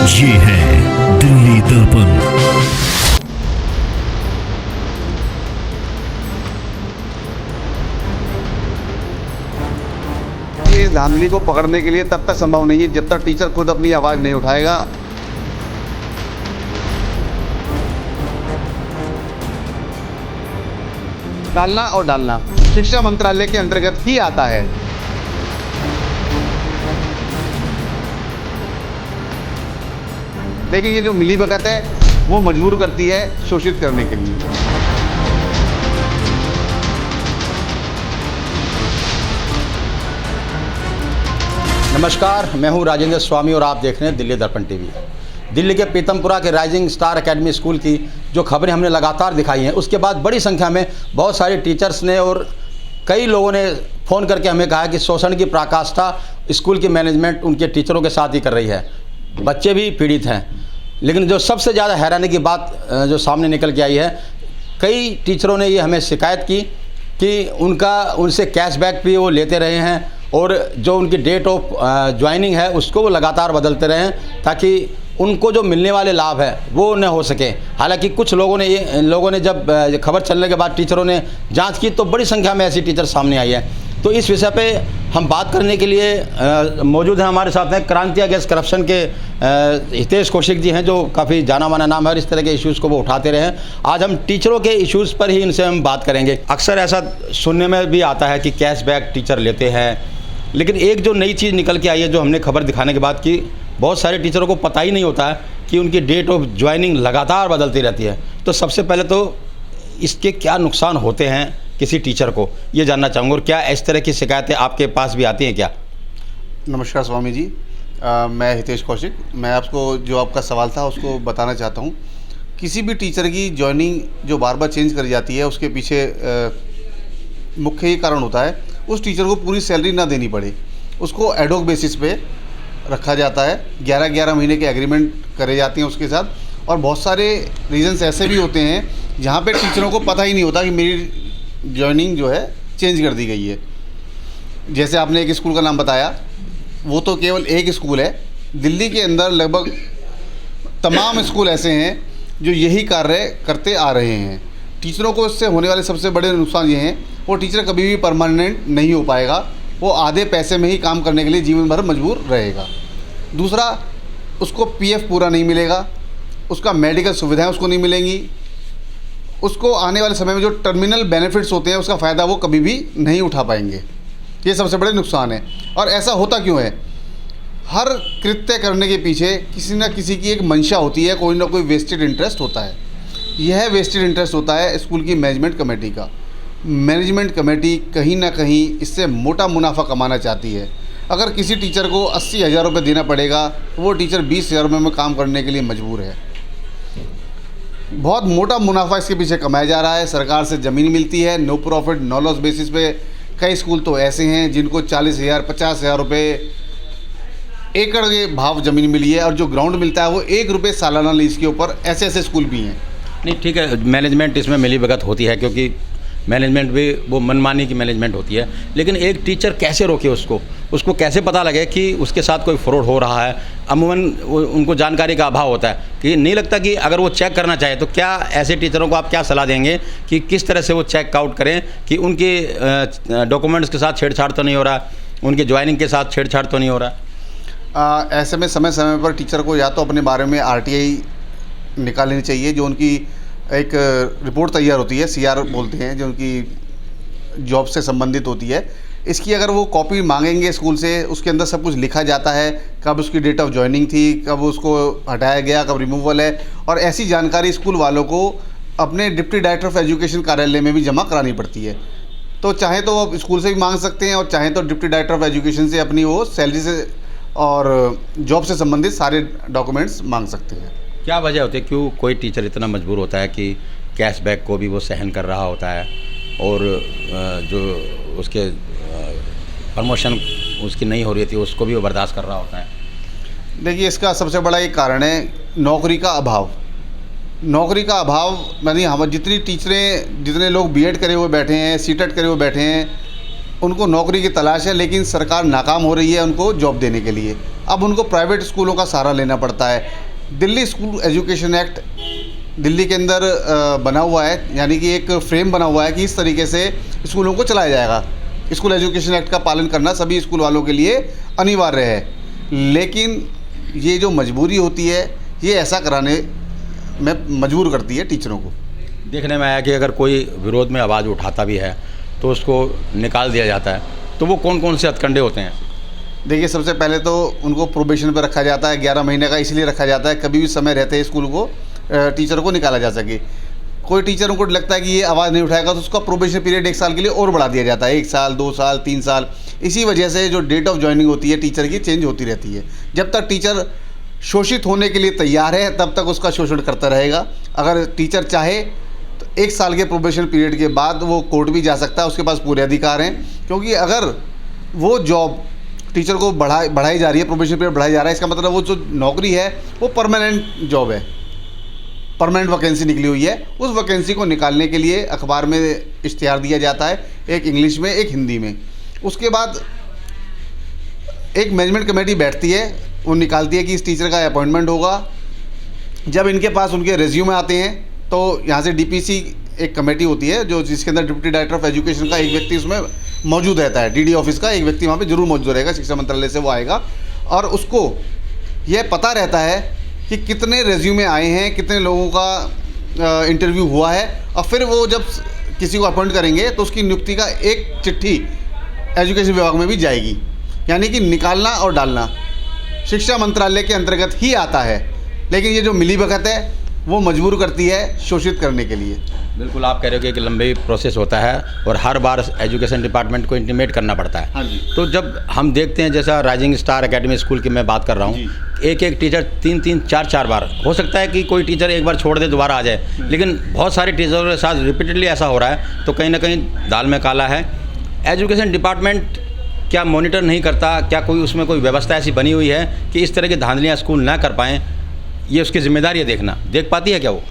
ये है दिल्ली दर्पण। ये धांधली को पकड़ने के लिए तब तक संभव नहीं है जब तक टीचर खुद अपनी आवाज नहीं उठाएगा। डालना और डालना शिक्षा मंत्रालय के अंतर्गत ही आता है। लेकिन ये जो मिलीभगत है वो मजबूर करती है शोषित करने के लिए। नमस्कार, मैं हूं राजेंद्र स्वामी और आप देख रहे हैं दिल्ली दर्पण टीवी। दिल्ली के पीतमपुरा के राइजिंग स्टार एकेडमी स्कूल की जो खबरें हमने लगातार दिखाई हैं, उसके बाद बड़ी संख्या में बहुत सारे टीचर्स ने और कई लोगों ने फ़ोन करके हमें कहा कि शोषण की पराकाष्ठा स्कूल की मैनेजमेंट उनके टीचरों के साथ ही कर रही है, बच्चे भी पीड़ित हैं। लेकिन जो सबसे ज़्यादा हैरानी की बात जो सामने निकल के आई है, कई टीचरों ने ये हमें शिकायत की कि उनसे कैशबैक भी वो लेते रहे हैं और जो उनकी डेट ऑफ ज्वाइनिंग है उसको वो लगातार बदलते रहे हैं ताकि उनको जो मिलने वाले लाभ है वो न हो सके। हालांकि कुछ लोगों ने जब खबर चलने के बाद टीचरों ने जांच की तो बड़ी संख्या में ऐसी टीचर सामने आई है। तो इस विषय पे हम बात करने के लिए मौजूद हैं, हमारे साथ हैं क्रांति अगेंस्ट करप्शन के हितेश कौशिक जी हैं, जो काफ़ी जाना माना नाम है और इस तरह के इश्यूज़ को वो उठाते रहे हैं। आज हम टीचरों के इश्यूज़ पर ही इनसे हम बात करेंगे। अक्सर ऐसा सुनने में भी आता है कि कैशबैक टीचर लेते हैं, लेकिन एक जो नई चीज़ निकल के आई है, जो हमने खबर दिखाने के बाद कि बहुत सारे टीचरों को पता ही नहीं होता है कि उनकी डेट ऑफ ज्वाइनिंग लगातार बदलती रहती है। तो सबसे पहले तो इसके क्या नुकसान होते हैं किसी टीचर को, ये जानना चाहूँगा। और क्या इस तरह की शिकायतें आपके पास भी आती हैं क्या? नमस्कार स्वामी जी, मैं हितेश कौशिक। मैं आपको जो आपका सवाल था उसको बताना चाहता हूँ। किसी भी टीचर की ज्वाइनिंग जो बार बार चेंज करी जाती है, उसके पीछे मुख्य ये कारण होता है उस टीचर को पूरी सैलरी ना देनी पड़े। उसको एडहॉक बेसिस पे रखा जाता है, 11-11 महीने के एग्रीमेंट करे जाते हैं उसके साथ। और बहुत सारे रीजंस ऐसे भी होते हैं जहाँ पे टीचरों को पता ही नहीं होता कि मेरी ज्वाइनिंग जो है चेंज कर दी गई है। जैसे आपने एक स्कूल का नाम बताया, वो तो केवल एक स्कूल है। दिल्ली के अंदर लगभग तमाम स्कूल ऐसे हैं जो यही कार्य करते आ रहे हैं। टीचरों को इससे होने वाले सबसे बड़े नुकसान ये हैं, वो टीचर कभी भी परमानेंट नहीं हो पाएगा, वो आधे पैसे में ही काम करने के लिए जीवन भर मजबूर रहेगा। दूसरा, उसको पीएफ पूरा नहीं मिलेगा, उसका मेडिकल सुविधाएं उसको नहीं मिलेंगी, उसको आने वाले समय में जो टर्मिनल बेनिफिट्स होते हैं उसका फ़ायदा वो कभी भी नहीं उठा पाएंगे। ये सबसे बड़े नुकसान है। और ऐसा होता क्यों है? हर कृत्य करने के पीछे किसी न किसी की एक मंशा होती है, कोई ना कोई वेस्टेड इंटरेस्ट होता है। यह वेस्टेड इंटरेस्ट होता है स्कूल की मैनेजमेंट कमेटी का। मैनेजमेंट कमेटी कहीं ना कहीं इससे मोटा मुनाफा कमाना चाहती है। अगर किसी टीचर को 80,000 रुपये देना पड़ेगा, वो टीचर 20,000 रुपये में काम करने के लिए मजबूर है। बहुत मोटा मुनाफा इसके पीछे कमाया जा रहा है। सरकार से ज़मीन मिलती है no profit no loss basis पे। कई स्कूल तो ऐसे हैं जिनको 40,000 50,000 रुपये एकड़ के भाव ज़मीन मिली है, और जो ग्राउंड मिलता है वो 1 रुपये सालाना लीज के ऊपर। ऐसे ऐसे स्कूल भी हैं। नहीं, ठीक है, मैनेजमेंट इसमें मिलीभगत होती है क्योंकि मैनेजमेंट भी वो मनमानी की मैनेजमेंट होती है। लेकिन एक टीचर कैसे रोके उसको कैसे पता लगे कि उसके साथ कोई फ्रॉड हो रहा है? अमूमन उनको जानकारी का अभाव होता है कि नहीं लगता कि अगर वो चेक करना चाहे तो क्या ऐसे टीचरों को आप क्या सलाह देंगे कि किस तरह से वो चेक आउट करें कि उनके डॉक्यूमेंट्स के साथ छेड़छाड़ तो नहीं हो रहा, उनके ज्वाइनिंग के साथ छेड़छाड़ तो नहीं हो रहा? ऐसे में समय समय पर टीचर को या तो अपने बारे में आरटीआई निकाल लेनी चाहिए, जो उनकी एक रिपोर्ट तैयार होती है, सीआर बोलते हैं, जो उनकी जॉब से संबंधित होती है। इसकी अगर वो कॉपी मांगेंगे स्कूल से, उसके अंदर सब कुछ लिखा जाता है, कब उसकी डेट ऑफ ज्वाइनिंग थी, कब उसको हटाया गया, कब रिमूवल है। और ऐसी जानकारी स्कूल वालों को अपने डिप्टी डायरेक्टर ऑफ एजुकेशन कार्यालय में भी जमा करानी पड़ती है। तो चाहे तो वो स्कूल से भी मांग सकते हैं और चाहे तो डिप्टी डायरेक्टर ऑफ एजुकेशन से अपनी वो सैलरी से और जॉब से संबंधित सारे डॉक्यूमेंट्स मांग सकते हैं। क्या वजह होती है, क्यों कोई टीचर इतना मजबूर होता है कि कैशबैक को भी वो सहन कर रहा होता है और जो उसके प्रमोशन उसकी नहीं हो रही थी उसको भी वो बर्दाश्त कर रहा होता है? देखिए, इसका सबसे बड़ा एक कारण है नौकरी का अभाव। नौकरी का अभाव यानी हम जितने लोग बीएड करे हुए बैठे हैं, सीटेट करे हुए बैठे हैं, उनको नौकरी की तलाश है, लेकिन सरकार नाकाम हो रही है उनको जॉब देने के लिए। अब उनको प्राइवेट स्कूलों का सहारा लेना पड़ता है। Delhi school education act Delhi के अंदर बना हुआ है, यानी कि एक फ्रेम बना हुआ है कि इस तरीके से स्कूलों को चलाया जाएगा। स्कूल एजुकेशन एक्ट का पालन करना सभी स्कूल वालों के लिए अनिवार्य है, लेकिन ये जो मजबूरी होती है ये ऐसा कराने में मजबूर करती है टीचरों को। देखने में आया कि अगर कोई विरोध में आवाज़ उठाता भी है तो उसको निकाल दिया जाता है, तो वो कौन कौन से हथकंडे होते हैं? देखिए, सबसे पहले तो उनको प्रोबेशन पर रखा जाता है, 11 महीने का इसलिए रखा जाता है कभी भी समय रहते स्कूल को टीचर को निकाला जा सके। कोई टीचर को लगता है कि ये आवाज़ नहीं उठाएगा तो उसका प्रोबेशन पीरियड 1 साल के लिए और बढ़ा दिया जाता है, 1 साल 2 साल 3 साल। इसी वजह से जो डेट ऑफ ज्वाइनिंग होती है टीचर की चेंज होती रहती है। जब तक टीचर शोषित होने के लिए तैयार है तब तक उसका शोषण करता रहेगा। अगर टीचर चाहे तो 1 साल के प्रोबेशन पीरियड के बाद वो कोर्ट भी जा सकता है, उसके पास पूरे अधिकार हैं। क्योंकि अगर वो जॉब टीचर को बढ़ाई जा रही है, प्रोबेशन पीरियड बढ़ाया जा रहा है, इसका मतलब वो जो नौकरी है वो परमानेंट जॉब है, परमानेंट वैकेंसी निकली हुई है। उस वैकेंसी को निकालने के लिए अखबार में इश्तिहार दिया जाता है, एक इंग्लिश में एक हिंदी में। उसके बाद एक मैनेजमेंट कमेटी बैठती है, वो निकालती है कि इस टीचर का अपॉइंटमेंट होगा। जब इनके पास उनके रेज्यूमे आते हैं तो यहाँ से डीपीसी एक कमेटी होती है जो जिसके अंदर डिप्टी डायरेक्टर ऑफ एजुकेशन का एक व्यक्ति उसमें मौजूद रहता है, डीडी ऑफिस का एक व्यक्ति वहाँ पे जरूर मौजूद रहेगा, शिक्षा मंत्रालय से वो आएगा और उसको यह पता रहता है कि कितने रेज्यूमे आए हैं, कितने लोगों का इंटरव्यू हुआ है, और फिर वो जब किसी को अपॉइंट करेंगे तो उसकी नियुक्ति का एक चिट्ठी एजुकेशन विभाग में भी जाएगी। यानी कि निकालना और डालना शिक्षा मंत्रालय के अंतर्गत ही आता है, लेकिन ये जो मिलीभगत है वो मजबूर करती है शोषित करने के लिए। बिल्कुल, आप कह रहे हो कि एक लंबी प्रोसेस होता है और हर बार एजुकेशन डिपार्टमेंट को इंटीमेट करना पड़ता है। हाँ जी। तो जब हम देखते हैं, जैसा राइजिंग स्टार एकेडमी स्कूल की मैं बात कर रहा हूँ, एक टीचर 3-3 4-4 बार, हो सकता है कि कोई टीचर एक बार छोड़ दे दोबारा आ जाए, लेकिन बहुत सारे टीचरों के साथ रिपीटेडली ऐसा हो रहा है, तो कहीं ना कहीं दाल में काला है। एजुकेशन डिपार्टमेंट क्या मॉनिटर नहीं करता? क्या कोई उसमें कोई व्यवस्था ऐसी बनी हुई है कि इस तरह की धांधलियाँ स्कूल ना कर पाएँ? ये उसकी जिम्मेदारी है, देखना, देख पाती है क्या वो?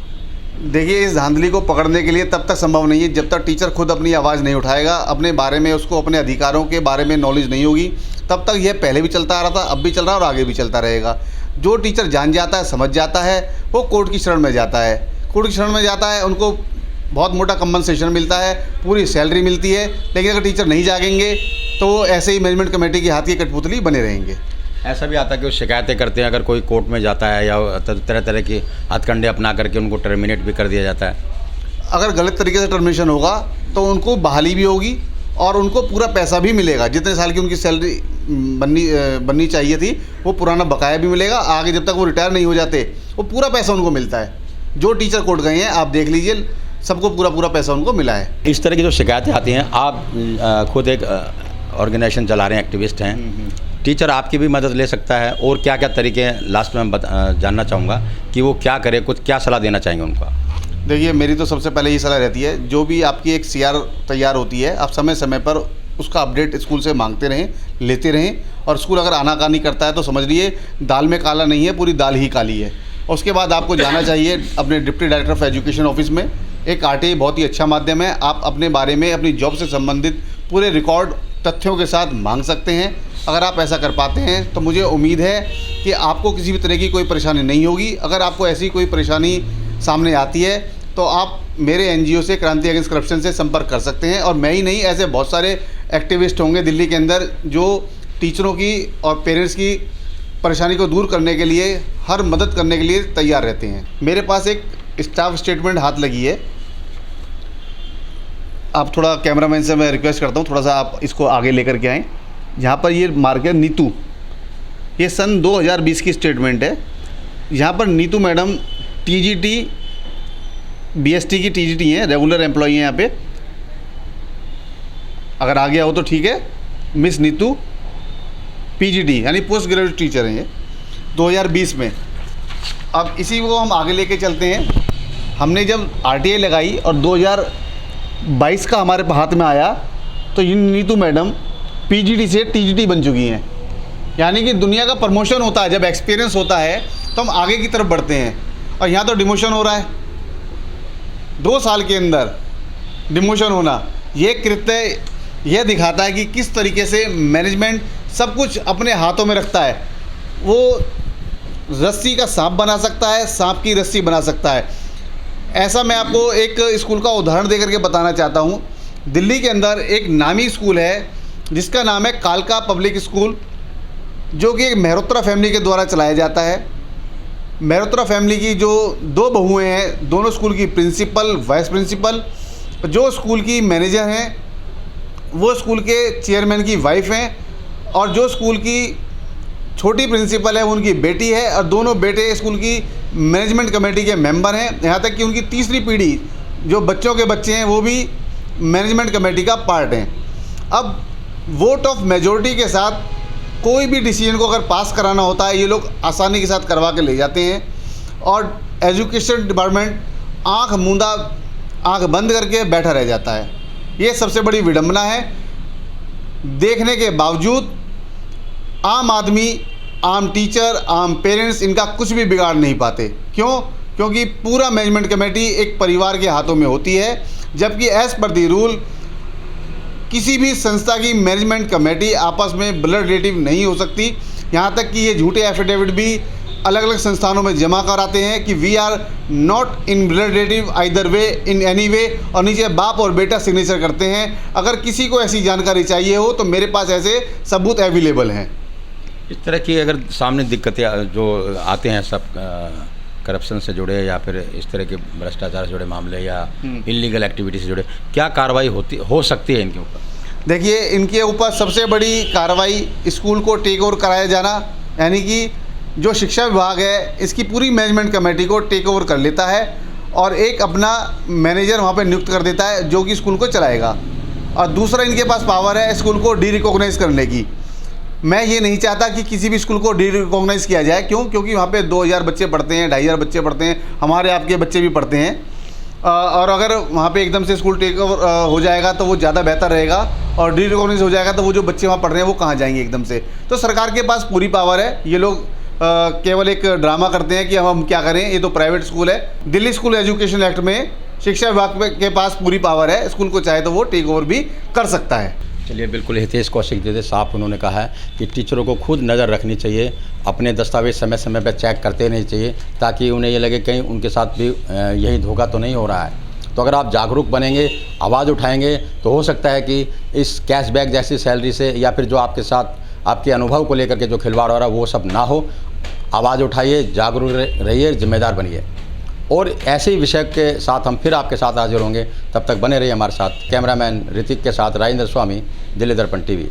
देखिए, इस धांधली को पकड़ने के लिए तब तक संभव नहीं है जब तक टीचर खुद अपनी आवाज़ नहीं उठाएगा, अपने बारे में उसको अपने अधिकारों के बारे में नॉलेज नहीं होगी। तब तक यह पहले भी चलता आ रहा था, अब भी चल रहा है और आगे भी चलता रहेगा। जो टीचर जान जाता है, समझ जाता है, वो कोर्ट की शरण में जाता है। कोर्ट की शरण में जाता है, उनको बहुत मोटा कंपनसेशन मिलता है, पूरी सैलरी मिलती है। लेकिन अगर टीचर नहीं जागेंगे तो ऐसे ही मैनेजमेंट कमेटी के हाथ की कठपुतली बने रहेंगे। ऐसा भी आता है कि वो शिकायतें करते हैं, अगर कोई कोर्ट में जाता है या तरह तरह के हथकंडे अपना करके उनको टर्मिनेट भी कर दिया जाता है। अगर गलत तरीके से टर्मिनेशन होगा तो उनको बहाली भी होगी और उनको पूरा पैसा भी मिलेगा। जितने साल की उनकी सैलरी बननी चाहिए थी वो पुराना बकाया भी मिलेगा। आगे जब तक वो रिटायर नहीं हो जाते वो पूरा पैसा उनको मिलता है। जो टीचर कोर्ट गए हैं आप देख लीजिए, सबको पूरा पैसा उनको मिला है। इस तरह की जो शिकायतें आती हैं, आप खुद एक ऑर्गेनाइजेशन चला रहे हैं, एक्टिविस्ट हैं, टीचर आपकी भी मदद ले सकता है, और क्या क्या तरीके हैं लास्ट में जानना चाहूँगा कि वो क्या करे, कुछ क्या सलाह देना चाहेंगे उनका? देखिए, मेरी तो सबसे पहले ये सलाह रहती है, जो भी आपकी एक सीआर तैयार होती है आप समय समय पर उसका अपडेट स्कूल से मांगते रहें, लेते रहें। और स्कूल अगर आनाकानी करता है तो समझ लिए दाल में काला नहीं है, पूरी दाल ही काली है। और उसके बाद आपको जाना चाहिए अपने deputy director of education office में। एक आरटीआई बहुत ही अच्छा माध्यम है, आप अपने बारे में, अपनी जॉब से संबंधित पूरे रिकॉर्ड तथ्यों के साथ मांग सकते हैं। अगर आप ऐसा कर पाते हैं तो मुझे उम्मीद है कि आपको किसी भी तरह की कोई परेशानी नहीं होगी। अगर आपको ऐसी कोई परेशानी सामने आती है तो आप मेरे एनजीओ से, क्रांति अगेंस्ट करप्शन से संपर्क कर सकते हैं। और मैं ही नहीं, ऐसे बहुत सारे एक्टिविस्ट होंगे दिल्ली के अंदर जो टीचरों की और पेरेंट्स की परेशानी को दूर करने के लिए, हर मदद करने के लिए तैयार रहते हैं। मेरे पास एक स्टाफ स्टेटमेंट हाथ लगी है, आप थोड़ा कैमरामैन से मैं रिक्वेस्ट करता हूँ, थोड़ा सा आप इसको आगे लेकर के आएँ। यहाँ पर ये मार्क है नीतू, ये सन 2020 की स्टेटमेंट है। यहाँ पर नीतू मैडम टीजीटी बीएसटी की टीजीटी हैं, रेगुलर एम्प्लॉई हैं यहाँ पे। अगर आ गया हो तो ठीक है। मिस नीतू पीजीटी यानी पोस्ट ग्रेजुएट टीचर हैं ये 2020 में। अब इसी को हम आगे लेके चलते हैं। हमने जब आरटीआई लगाई और 2022 का हमारे हाथ में आया तो ये नीतू मैडम पीजीटी से टीजीटी बन चुकी हैं। यानी कि दुनिया का प्रमोशन होता है, जब एक्सपीरियंस होता है तो हम आगे की तरफ बढ़ते हैं। और यहाँ तो डिमोशन हो रहा है, 2 साल के अंदर डिमोशन होना। ये कृत्य यह दिखाता है कि किस तरीके से मैनेजमेंट सब कुछ अपने हाथों में रखता है। वो रस्सी का सांप बना सकता है, सांप की रस्सी बना सकता है। ऐसा मैं आपको एक स्कूल का उदाहरण देकर के बताना चाहता हूँ। दिल्ली के अंदर एक नामी स्कूल है जिसका नाम है कालका पब्लिक स्कूल, जो कि एक मेहरोत्रा फैमिली के द्वारा चलाया जाता है। मेहरोत्रा फैमिली की जो 2 बहुएं हैं, दोनों स्कूल की प्रिंसिपल, वाइस प्रिंसिपल, जो स्कूल की मैनेजर हैं वो स्कूल के चेयरमैन की वाइफ हैं, और जो स्कूल की छोटी प्रिंसिपल है उनकी बेटी है, और दोनों बेटे स्कूल की मैनेजमेंट कमेटी के मेंबर हैं। यहाँ तक कि उनकी तीसरी पीढ़ी जो बच्चों के बच्चे हैं वो भी मैनेजमेंट कमेटी का पार्ट हैं। अब वोट ऑफ मेजॉरिटी के साथ कोई भी डिसीजन को अगर पास कराना होता है, ये लोग आसानी के साथ करवा के ले जाते हैं, और एजुकेशन डिपार्टमेंट आंख मूंदा, आंख बंद करके बैठा रह जाता है। ये सबसे बड़ी विडंबना है। देखने के बावजूद आम आदमी, आम टीचर, आम पेरेंट्स इनका कुछ भी बिगाड़ नहीं पाते। क्यों? क्योंकि पूरा मैनेजमेंट कमेटी एक परिवार के हाथों में होती है, जबकि एज़ पर दी रूल किसी भी संस्था की मैनेजमेंट कमेटी आपस में ब्लड रिलेटिव नहीं हो सकती। यहाँ तक कि ये झूठे एफिडेविट भी अलग अलग संस्थानों में जमा कराते हैं कि we are not in blood relative either way in any way, और नीचे बाप और बेटा सिग्नेचर करते हैं। अगर किसी को ऐसी जानकारी चाहिए हो तो मेरे पास ऐसे सबूत अवेलेबल हैं। इस तरह की अगर सामने दिक्कतें जो आते हैं सब करप्शन से जुड़े या फिर इस तरह के भ्रष्टाचार से जुड़े मामले या इलीगल एक्टिविटी से जुड़े, क्या कार्रवाई हो सकती है इनके ऊपर? देखिए, इनके ऊपर सबसे बड़ी कार्रवाई स्कूल को टेक ओवर कराया जाना, यानी कि जो शिक्षा विभाग है इसकी पूरी मैनेजमेंट कमेटी को टेक ओवर कर लेता है और एक अपना मैनेजर वहाँ पे नियुक्त कर देता है जो कि स्कूल को चलाएगा। और दूसरा इनके पास पावर है स्कूल को डी रिकॉग्नाइज करने की। मैं ये नहीं चाहता कि किसी भी स्कूल को डी रिकॉग्नाइज किया जाए। क्यों? क्योंकि वहाँ पे 2000 बच्चे पढ़ते हैं, 2500 बच्चे पढ़ते हैं, हमारे आपके बच्चे भी पढ़ते हैं। और अगर वहाँ पे एकदम से स्कूल टेक ओवर हो जाएगा तो वो ज़्यादा बेहतर रहेगा, और डी रिकॉग्नाइज हो जाएगा तो वो जो बच्चे वहाँ पढ़ रहे हैं वो कहाँ जाएंगे एकदम से। तो सरकार के पास पूरी पावर है। ये लोग केवल एक ड्रामा करते हैं कि हम क्या करें, ये तो प्राइवेट स्कूल है। दिल्ली स्कूल एजुकेशन एक्ट में शिक्षा विभाग के पास पूरी पावर है, स्कूल को चाहे तो वो टेक ओवर भी कर सकता है। चलिए, बिल्कुल हितेश कौशिक जी साफ उन्होंने कहा है कि टीचरों को खुद नज़र रखनी चाहिए, अपने दस्तावेज समय समय पर चेक करते रहने चाहिए, ताकि उन्हें ये लगे कहीं उनके साथ भी यही धोखा तो नहीं हो रहा है। तो अगर आप जागरूक बनेंगे, आवाज़ उठाएंगे, तो हो सकता है कि इस कैशबैक जैसी सैलरी से या फिर जो आपके साथ आपके अनुभव को लेकर के जो खिलवाड़ हो रहा है वो सब ना हो। आवाज़ उठाइए, जागरूक रहिए, जिम्मेदार बनिए। और ऐसे ही विषय के साथ हम फिर आपके साथ हाजिर होंगे। तब तक बने रहिए हमारे साथ। कैमरामैन ऋतिक के साथ राजेंद्र स्वामी, दिल्ली दर्पण टीवी।